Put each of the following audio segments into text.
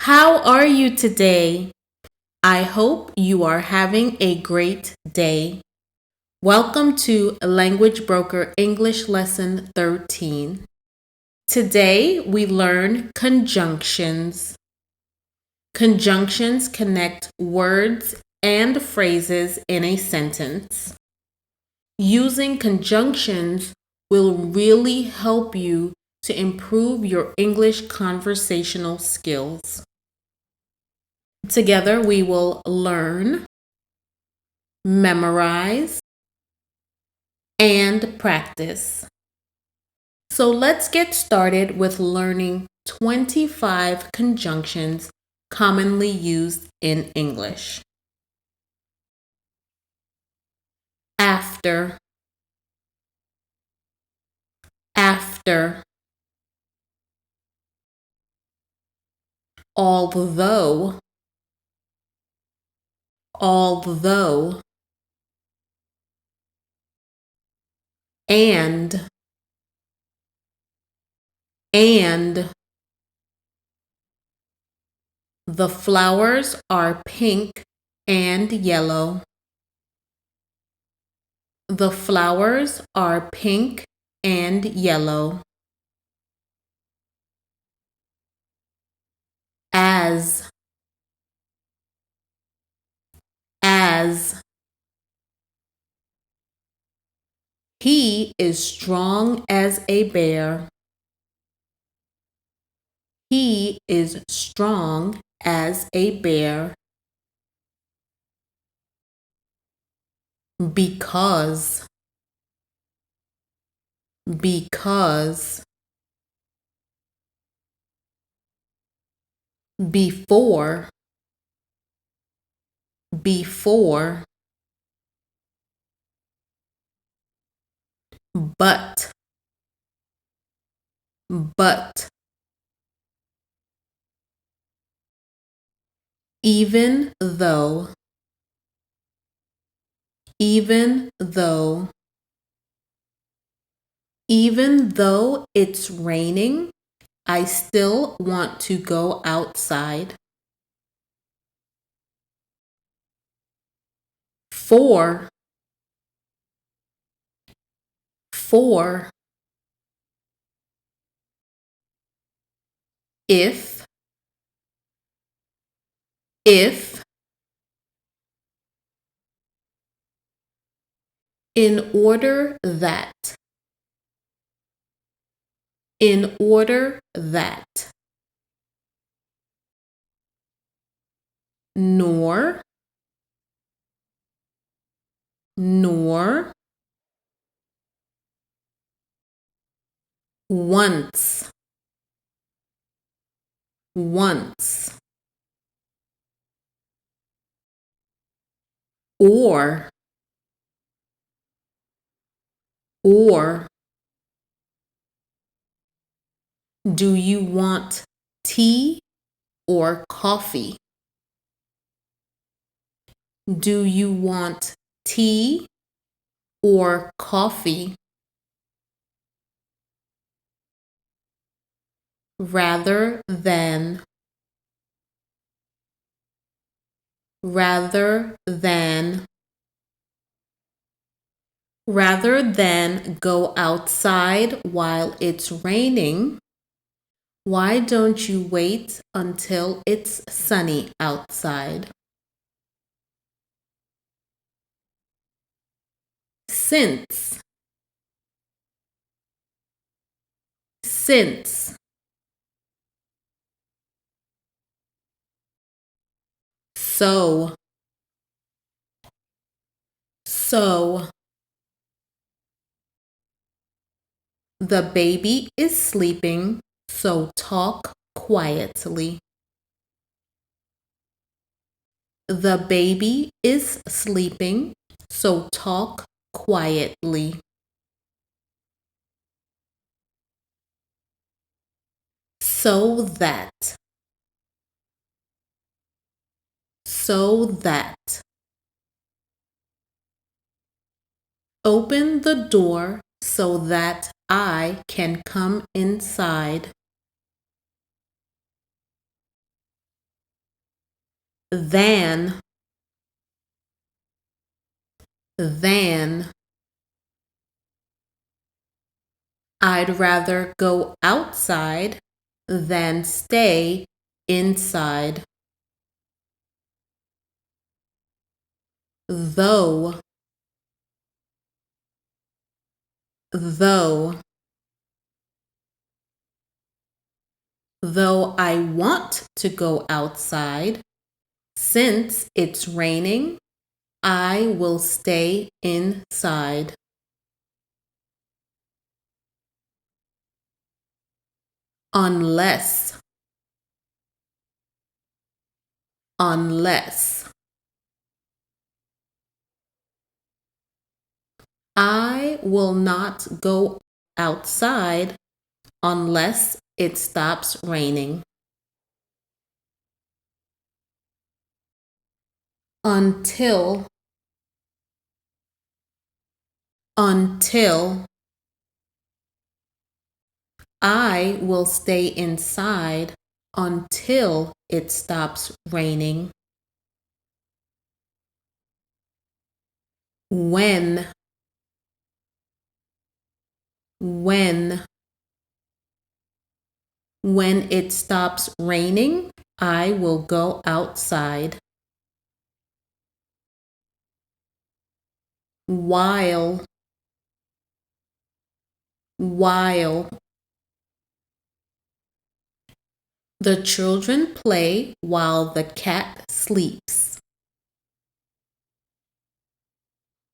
How are you today? I hope you are having a great day. Welcome to Language Broker English Lesson 13. Today we learn conjunctions. Conjunctions connect words and phrases in a sentence. Using conjunctions will really help you to improve your English conversational skills. Together we will learn, memorize, and practice. So let's get started with learning 25 conjunctions commonly used in English. After, after. Although, although. And, and. The flowers are pink and yellow. The flowers are pink and yellow. As, as. He is strong as a bear. He is strong as a bear. Because, because. Before, before. But, but. Even though, even though. Even though it's raining, I still want to go outside. For, for. If, if. In order that, in order that. Nor, nor. Once, once. Or, or. Do you want tea or coffee? Do you want tea or coffee? Rather than, rather than. Rather than go outside while it's raining, why don't you wait until it's sunny outside? Since, since. So, so. The baby is sleeping, so talk quietly. The baby is sleeping, so talk quietly. So that, so that. Open the door so that I can come inside. than, than. I'd rather go outside than stay inside. Though, though. Though I want to go outside, since it's raining, I will stay inside. Unless, unless. I will not go outside unless it stops raining. Until, until. I will stay inside until it stops raining. When, when. When it stops raining, I will go outside. While, while. The children play while the cat sleeps.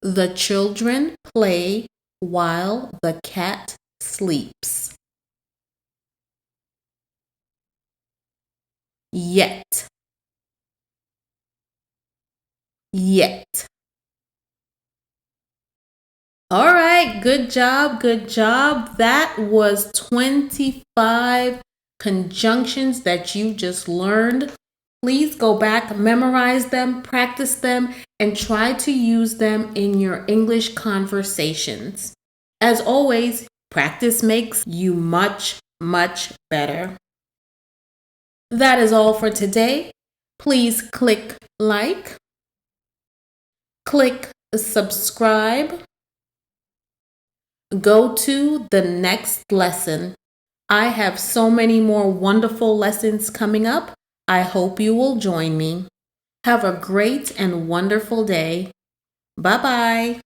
The children play while the cat sleeps. Yet, yet. All right, good job, good job. That was 25 conjunctions that you just learned. Please go back, memorize them, practice them, and try to use them in your English conversations. As always, practice makes you much, much better. That is all for today. Please click like, click subscribe. Go to the next lesson. I have so many more wonderful lessons coming up. I hope you will join me. Have a great and wonderful day. Bye-bye.